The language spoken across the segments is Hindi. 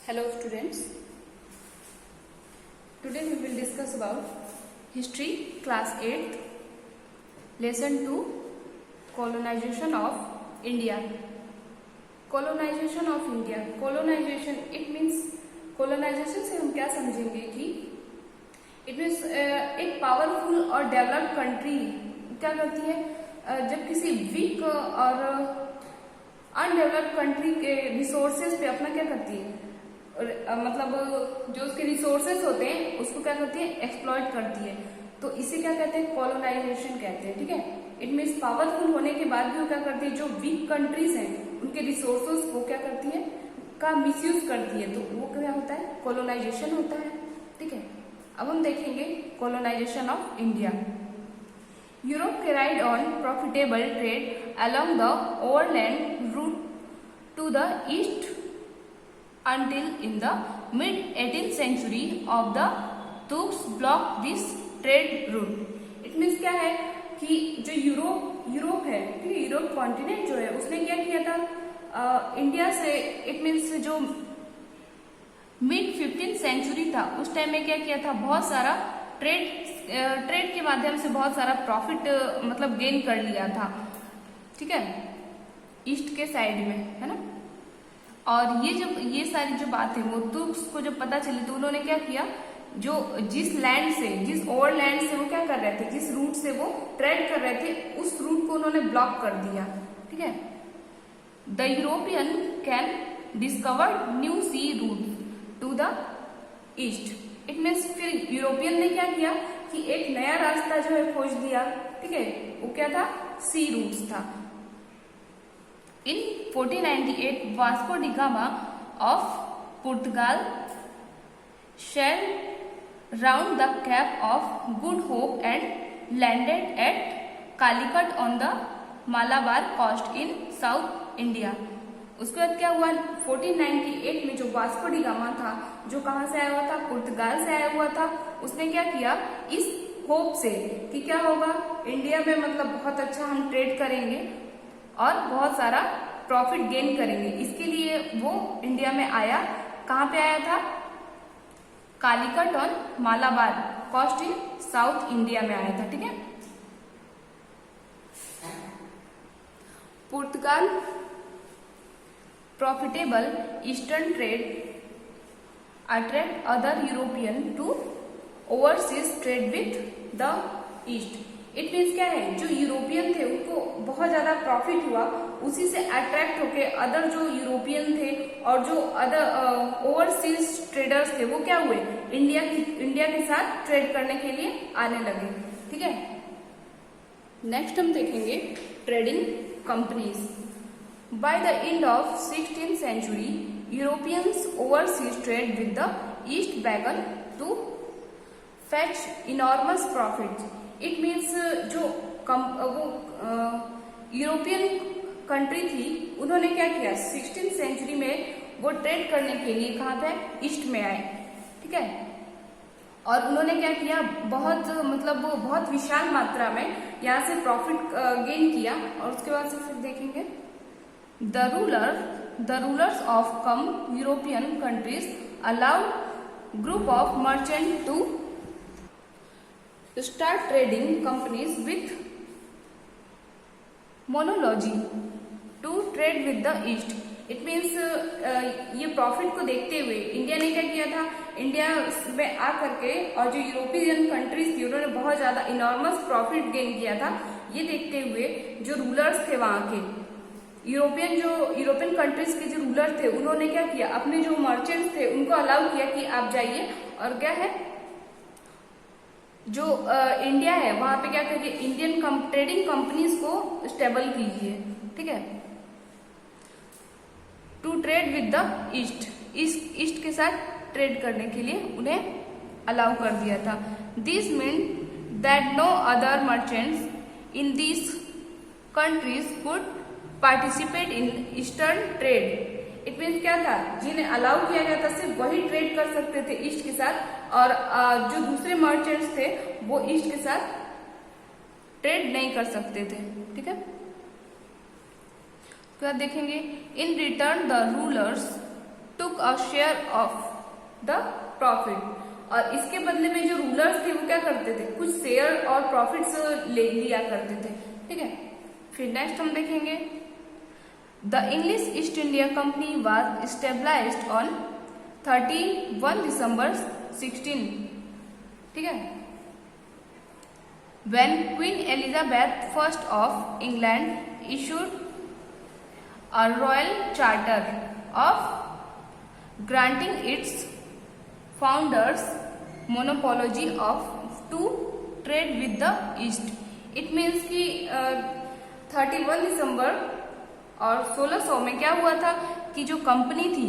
Hello students, today we will discuss about history class 8th lesson 2 colonization of India. Colonization of India, colonization it means colonization से हम क्या समझेंगे कि it means एक पावरफुल और डेवलप्ड कंट्री क्या करती है जब किसी वीक और अनडेवलप्ड कंट्री के रिसोर्सेज पे अपना क्या करती है मतलब जो उसके रिसोर्सेज होते हैं उसको क्या करती है एक्सप्लॉइट करती है, तो इसे क्या कहते हैं कॉलोनाइजेशन कहते हैं। ठीक है, इट मीन्स पावरफुल होने के बाद भी वो क्या करती है जो वीक कंट्रीज हैं उनके रिसोर्सेज को क्या करती है का मिसयूज करती है, तो वो क्या होता है कॉलोनाइजेशन होता है। ठीक है, अब हम देखेंगे colonisation of India. Europe carried on profitable trade along the overland route to the east until in the mid 18th century of the Turks blocked this trade route. It means क्या है कि जो यूरोप है, ठीक है, यूरोप कॉन्टिनेंट जो है उसने क्या किया था इंडिया से, इट मीन्स जो मिड 15th सेंचुरी था उस टाइम में क्या किया था बहुत सारा ट्रेड के माध्यम से बहुत सारा प्रॉफिट मतलब गेन कर लिया था। ठीक है, ईस्ट के साइड में है ना। और ये सारी जो बात है वो तुर्क्स को जब पता चली तो उन्होंने क्या किया, जो जिस ओवरलैंड से वो क्या कर रहे थे, जिस रूट से वो ट्रेड कर रहे थे उस रूट को उन्होंने ब्लॉक कर दिया। ठीक है, the European can discover new sea route to the east. It means फिर यूरोपियन ने क्या किया कि एक नया रास्ता जो है खोज दिया। ठीक है, वो क्या था सी रूट्स था। In 1498, Vasco da Gama of Portugal sailed round the Cape of Good Hope and landed at Calicut on the Malabar coast in South India. उसके बाद क्या हुआ 1498 में जो वास्को डी गामा था जो कहाँ से आया हुआ था, पुर्तगाल से आया हुआ था, उसने क्या किया इस होप से कि क्या होगा इंडिया में मतलब बहुत अच्छा हम ट्रेड करेंगे और बहुत सारा प्रॉफिट गेन करेंगे, इसके लिए वो इंडिया में आया। कहाँ पे आया था, कालीकट और Malabar coast in south India में आया था। ठीक है, पुर्तगाल profitable eastern trade attract other European to overseas trade with the east. It means क्या है जो यूरोपियन थे उनको बहुत ज्यादा प्रॉफिट हुआ, उसी से अट्रैक्ट होके अदर जो यूरोपियन थे और जो अदर ओवरसीज ट्रेडर्स थे वो क्या हुए इंडिया के साथ ट्रेड करने के लिए आने लगे। ठीक है, नेक्स्ट हम देखेंगे trading companies. By the end of 16th century Europeans overseas trade with the east began to fetch enormous profit. It means जो यूरोपियन कंट्री थी उन्होंने क्या किया 16th सेंचुरी में वो ट्रेड करने के लिए कहाँ पे ईस्ट में आए। ठीक है, और उन्होंने क्या किया बहुत विशाल मात्रा में यहाँ से प्रॉफिट गेन किया। और उसके बाद से फिर देखेंगे the rulers of come European countries allowed group of merchant to start trading companies with monology to trade with the east. It means ये प्रॉफिट को देखते हुए इंडिया ने क्या किया था, इंडिया में आकर के और जो यूरोपियन कंट्रीज थी उन्होंने बहुत ज्यादा इनॉर्मस प्रॉफिट गेन किया था। ये देखते हुए जो रूलर्स थे वहां के यूरोपियन कंट्रीज के जो रूलर थे उन्होंने क्या किया अपने जो मर्चेंट्स थे उनको अलाउ किया कि आप जाइए और क्या है जो इंडिया है वहां पे क्या करिए इंडियन ट्रेडिंग कंपनीज को स्टेबल कीजिए। ठीक है, to trade with the east के साथ ट्रेड करने के लिए उन्हें अलाउ कर दिया था। This mean that no other merchants in this countries could participate in eastern trade. It means क्या था जिन्हें अलाउ किया गया था सिर्फ वही ट्रेड कर सकते थे ईस्ट के साथ, और जो दूसरे मर्चेंट्स थे वो ईस्ट के साथ ट्रेड नहीं कर सकते थे। ठीक है, तो आप देखेंगे in return the rulers took a share of the profit, और इसके बदले में जो रूलर्स थे वो क्या करते थे, कुछ शेयर और प्रॉफिट्स ले लिया करते थे। ठीक है, फिर नेक्स्ट हम देखेंगे the English east India company was stabilised on 31 December 16। ठीक है, when Queen Elizabeth I of England issued a royal charter of granting its founders monopoly of to trade with the East। It means कि 31 दिसंबर और 1600 में क्या हुआ था कि जो कंपनी थी,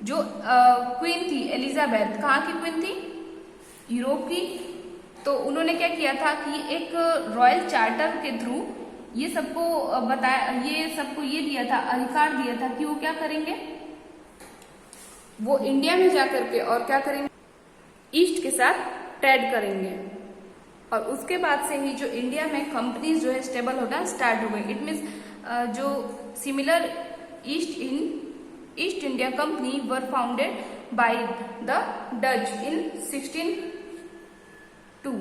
जो क्वीन थी एलिजाबेथ, कहाँ की क्वीन थी, यूरोप की, तो उन्होंने क्या किया था कि एक रॉयल चार्टर के थ्रू ये सबको बताया, ये सबको ये दिया था, अधिकार दिया था कि वो क्या करेंगे, वो इंडिया में जाकर के और क्या करेंगे, ईस्ट के साथ ट्रेड करेंगे। और उसके बाद से ही जो इंडिया में कंपनीज जो है स्टेबल होना स्टार्ट हो गई। इट मीन्स जो similar east India company were founded by the Dutch in 1602।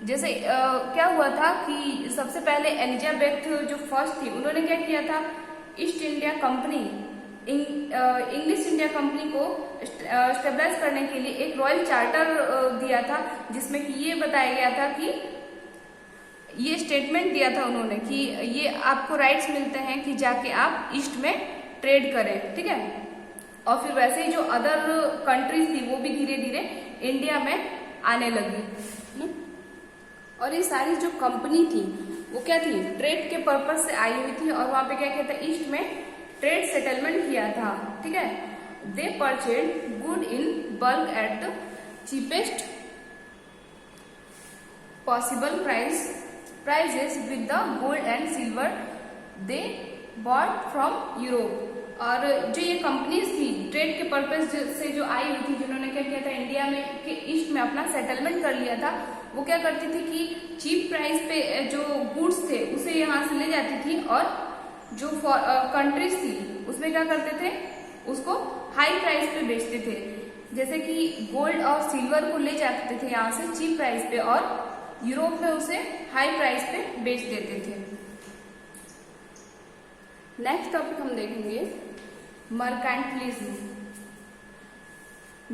जैसे क्या हुआ था कि सबसे पहले एलिजाबेथ जो फर्स्ट थी, उन्होंने क्या किया था, east India company, English India company को स्टेबलाइज करने के लिए एक रॉयल चार्टर दिया था, जिसमें कि ये बताया गया था कि ये स्टेटमेंट दिया था उन्होंने कि ये आपको राइट्स मिलते हैं कि जाके आप ईस्ट में ट्रेड करें। ठीक है, और फिर वैसे ही जो अदर कंट्रीज थी वो भी धीरे धीरे इंडिया में आने लगी। और ये सारी जो कंपनी थी वो क्या थी, ट्रेड के पर्पज से आई हुई थी, और वहां पे क्या किया था, ईस्ट में ट्रेड सेटलमेंट किया था। ठीक है, they purchased good in bulk at the cheapest possible prices with the gold and silver they bought from Europe. और जो ये कंपनीज थी ट्रेड के पर्पज से जो आई हुई थी, जिन्होंने क्या किया था, इंडिया में के ईस्ट में अपना सेटलमेंट कर लिया था, वो क्या करती थी कि चीप प्राइस पे जो गुड्स थे उसे यहाँ से ले जाती थी, और जो कंट्रीज थी उसमें क्या करते थे, उसको हाई प्राइस पे बेचते थे। जैसे कि गोल्ड और सिल्वर को ले जाते थे यहाँ से चीप प्राइस पे, और यूरोप में उसे हाई प्राइस पे बेच देते थे। नेक्स्ट टॉपिक हम देखेंगे mercantilism.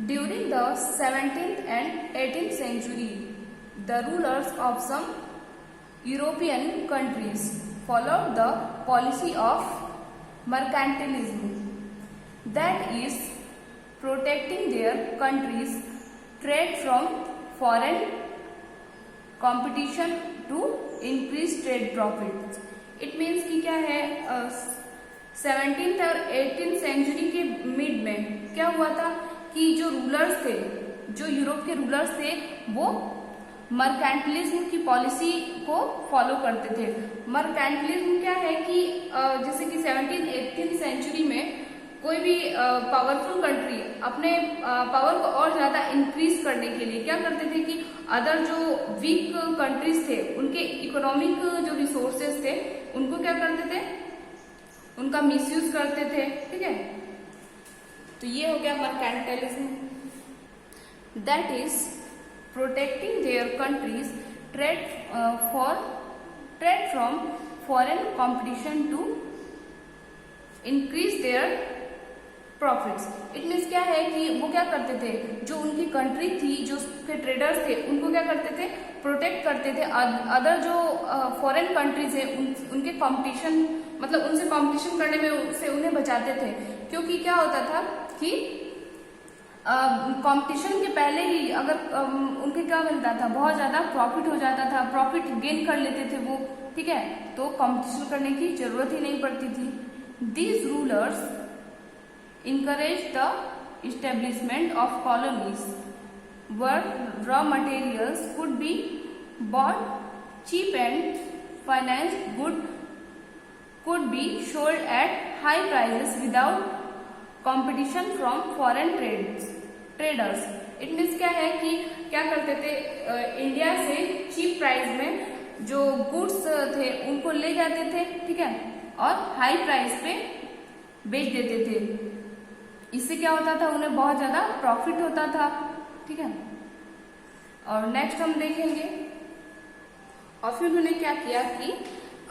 During the 17th and 18th century, the rulers of some European countries followed the policy of mercantilism, that is, protecting their country's trade from foreign competition to increase trade profits। It means कि क्या है, 17th और 18th सेंचुरी के मिड में क्या हुआ था कि जो रूलर्स थे, जो यूरोप के रूलर्स थे, वो मर्केंटिलिज्म की पॉलिसी को फॉलो करते थे। मर्केंटिलिज्म क्या है कि जैसे कि 17th-18th सेंचुरी में कोई भी पावरफुल कंट्री अपने पावर को और ज्यादा इंक्रीज करने के लिए क्या करते थे कि अदर जो वीक कंट्रीज थे उनके इकोनॉमिक जो रिसोर्सेज थे उनको क्या करते थे, उनका मिसयूज करते थे। ठीक है, तो ये हो गया mercantilism, that is protecting their countries trade from foreign competition to increase their profits. It means क्या है कि वो क्या करते थे, जो उनकी कंट्री थी, जो उसके ट्रेडर्स थे, उनको क्या करते थे, प्रोटेक्ट करते थे अदर जो फॉरेन कंट्रीज है उनके कंपटीशन, मतलब उनसे कंपटीशन करने में उनसे उन्हें बचाते थे। क्योंकि क्या होता था कि कंपटीशन के पहले ही अगर उनके क्या मिलता था, बहुत ज्यादा प्रॉफिट हो जाता था, प्रॉफिट गेन कर लेते थे वो। ठीक है, तो कंपटीशन करने की जरूरत ही नहीं पड़ती थी। These rulers encouraged the establishment of colonies where raw materials could be bought cheap and financed good could be sold at high prices without competition from foreign traders। It means क्या है कि क्या करते थे, इंडिया से चीप प्राइस में जो गुड्स थे उनको ले जाते थे। ठीक है, और हाई प्राइस पे बेच देते थे। इससे क्या होता था, उन्हें बहुत ज्यादा प्रॉफिट होता था। ठीक है, और नेक्स्ट हम देखेंगे। और फिर उन्होंने क्या किया कि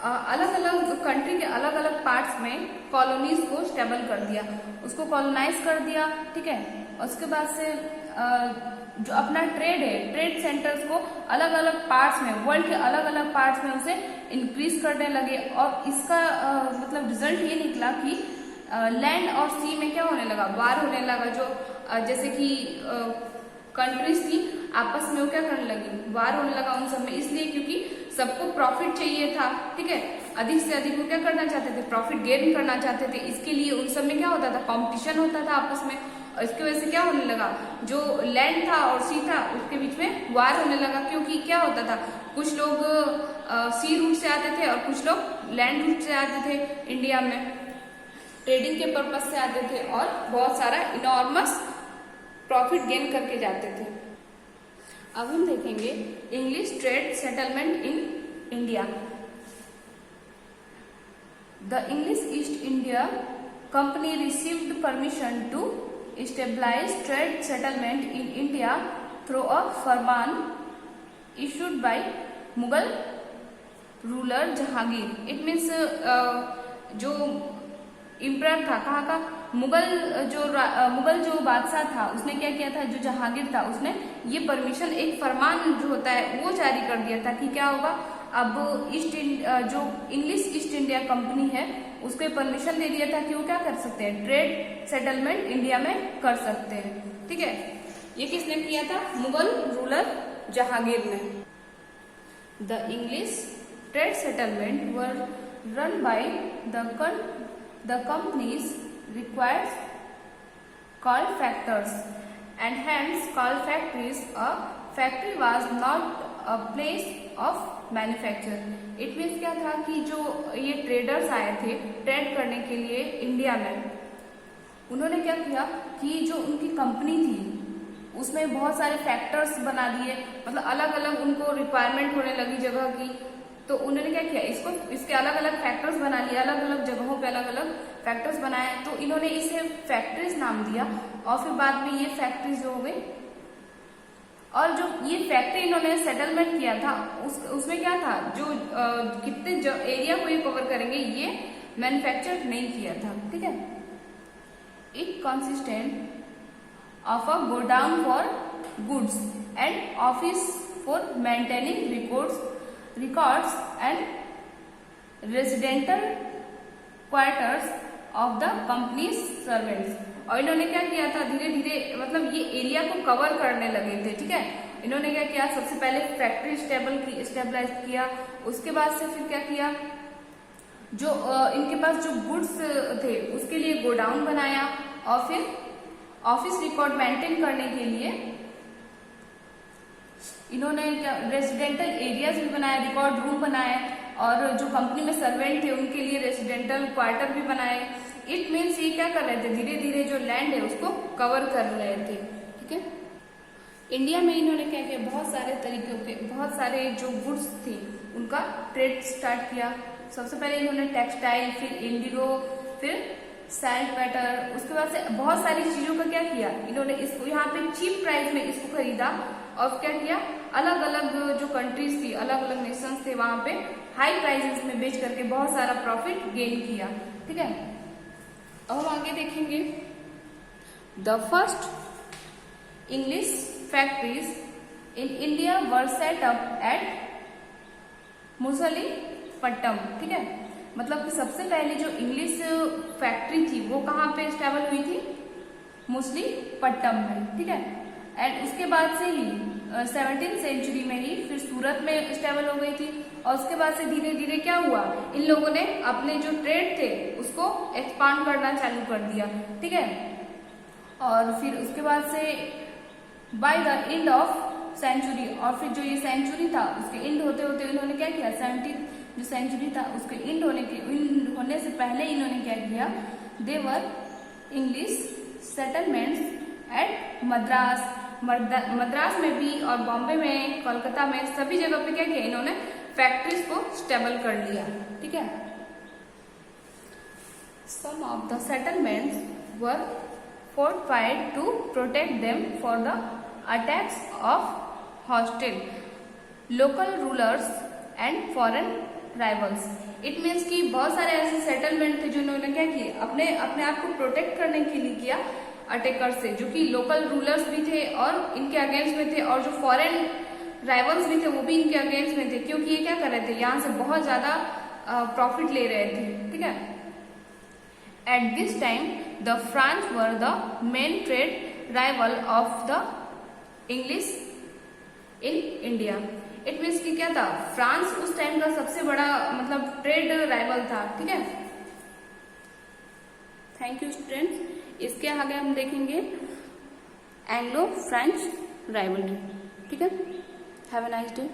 अलग अलग कंट्री के अलग अलग पार्ट्स में कॉलोनीज को स्टेबल कर दिया, उसको कॉलोनाइज कर दिया। ठीक है, और उसके बाद से जो अपना ट्रेड है, ट्रेड सेंटर्स को अलग अलग पार्ट्स में, वर्ल्ड के अलग अलग पार्ट्स में उसे इंक्रीज करने लगे। और इसका मतलब रिजल्ट ये निकला कि लैंड और सी में क्या होने लगा, वार होने लगा। जो जैसे कि कंट्रीज थी आपस में वो क्या करने लगी, वार होने लगा उन सब में। इसलिए क्योंकि सबको प्रॉफिट चाहिए था। ठीक है, अधिक से अधिक वो क्या करना चाहते थे, प्रॉफिट गेन करना चाहते थे। इसके लिए उन सब में क्या होता था, कंपटीशन होता था आपस में। और इसकी वजह से क्या होने लगा, जो लैंड था और सी था उसके बीच में वार होने लगा। क्योंकि क्या होता था, कुछ लोग सी रूट से आते थे और कुछ लोग लैंड रूट से आते थे, इंडिया में ट्रेडिंग के पर्पज से आते थे और बहुत सारा इनॉर्मस प्रॉफिट गेन करके जाते थे। अब हम देखेंगे English trade settlement in India. The English east India Company received permission to establish trade settlement in India through a farman issued by Mughal ruler Jahangir. It means जो इम्परर था, कहाँ का, मुगल जो बादशाह था उसने क्या किया था, जो जहांगीर था उसने ये परमिशन, एक फरमान जो होता है वो जारी कर दिया था कि क्या होगा, अब जो इंग्लिश ईस्ट इंडिया कंपनी है उसको परमिशन दे दिया था कि वो क्या कर सकते हैं, ट्रेड सेटलमेंट इंडिया में कर सकते हैं। ठीक है, ये किसने किया था, मुगल रूलर जहांगीर ने। The English trade settlement were run by the companies required coal factors and hence coal factories. A factory was not a place of manufacture. It means क्या था कि जो ये ट्रेडर्स आए थे ट्रेड करने के लिए इंडिया में, उन्होंने क्या किया कि जो उनकी कंपनी थी उसमें बहुत सारे फैक्टर्स बना दिए, मतलब अलग अलग उनको रिक्वायरमेंट होने लगी जगह की। तो उन्होंने क्या किया, इसके अलग अलग फैक्टर्स बना लिए, अलग अलग जगहों पे अलग अलग फैक्टर्स बनाए। तो इन्होंने इसे फैक्ट्रीज नाम दिया और फिर बाद में ये फैक्ट्रीज हो गई। और जो ये फैक्ट्री इन्होंने सेटलमेंट किया था उसमें क्या था, जो कितने एरिया को ये कवर करेंगे ये मैन्युफैक्चर नहीं किया था। ठीक है, it consistent of a godown for goods and office for maintaining records and residential quarters of the company's servants. और इन्होंने क्या किया था, धीरे धीरे मतलब ये एरिया को कवर करने लगे थे। ठीक है, इन्होंने क्या किया, सबसे पहले फैक्ट्री स्टेबलाइज किया, उसके बाद से फिर क्या किया, जो इनके पास जो गुड्स थे उसके लिए गोडाउन बनाया और फिर ऑफिस रिकॉर्ड मेंटेन करने के लिए इन्होंने रेजिडेंटल एरियाज भी बनाए, रिकॉर्ड रूम बनाए और जो कंपनी में सर्वेंट थे उनके लिए रेजिडेंटल क्वार्टर भी बनाए। इट मीन्स ये क्या कर रहे थे, धीरे धीरे जो लैंड है उसको कवर कर रहे थे। ठीक है, इंडिया में इन्होंने क्या किया, बहुत सारे तरीकों के, बहुत सारे जो गुड्स थे उनका ट्रेड स्टार्ट किया। सबसे पहले इन्होंने टेक्सटाइल, फिर इंडिगो, फिर सैंड पैटर, उसके बाद से बहुत सारी चीजों का क्या किया, इन्होंने इसको यहाँ पे चीप प्राइस में इसको खरीदा और क्या किया, अलग अलग जो कंट्रीज थी, अलग अलग नेशंस थे वहां पे हाई प्राइसेस में बेच करके बहुत सारा प्रॉफिट गेन किया। ठीक है, अब हम आगे देखेंगे। The first English factories in India were set up at Masulipatam. ठीक है, मतलब कि सबसे पहले जो इंग्लिश फैक्ट्री थी वो कहाँ पे स्टेबल हुई थी, मुसलीपट्टम में। ठीक है, एंड उसके बाद से ही 17th सेंचुरी में ही फिर सूरत में स्टेबल हो गई थी। और उसके बाद से धीरे धीरे क्या हुआ, इन लोगों ने अपने जो ट्रेड थे उसको एक्सपांड करना चालू कर दिया। ठीक है, और फिर उसके बाद से by the end of century, और फिर जो ये सेंचुरी था उसके एंड होते होते इन्होंने क्या किया, 17th जो सेंचुरी था उसके एंड होने से पहले इन्होंने क्या किया, देवर इंग्लिश सेटलमेंट्स एट मद्रास में भी और बॉम्बे में, कोलकाता में, सभी जगह पे क्या किया, इन्होंने फैक्ट्रीज को स्टेबल कर लिया। ठीक है, some of the settlements were fortified to protect them for the attacks of hostile local rulers and foreign rivals. It means कि बहुत सारे ऐसे सेटलमेंट थे जिन्होंने क्या किए, अपने अपने आप को प्रोटेक्ट करने के लिए किया अटैकर से, जो कि लोकल रूलर्स भी थे और इनके अगेंस्ट में थे, और जो फॉरेन राइवल्स भी थे वो भी इनके अगेंस्ट में थे, क्योंकि ये क्या कर रहे थे, यहाँ से बहुत ज्यादा प्रॉफिट ले रहे थे, ठीक है। At this time the France were the main trade rival of the English in India. It means कि क्या था, फ्रांस उस टाइम का सबसे बड़ा मतलब ट्रेड राइवल था, ठीक है। Thank you students. इसके आगे हम देखेंगे एंग्लो फ्रेंच राइवलरी, ठीक है। Have a nice day.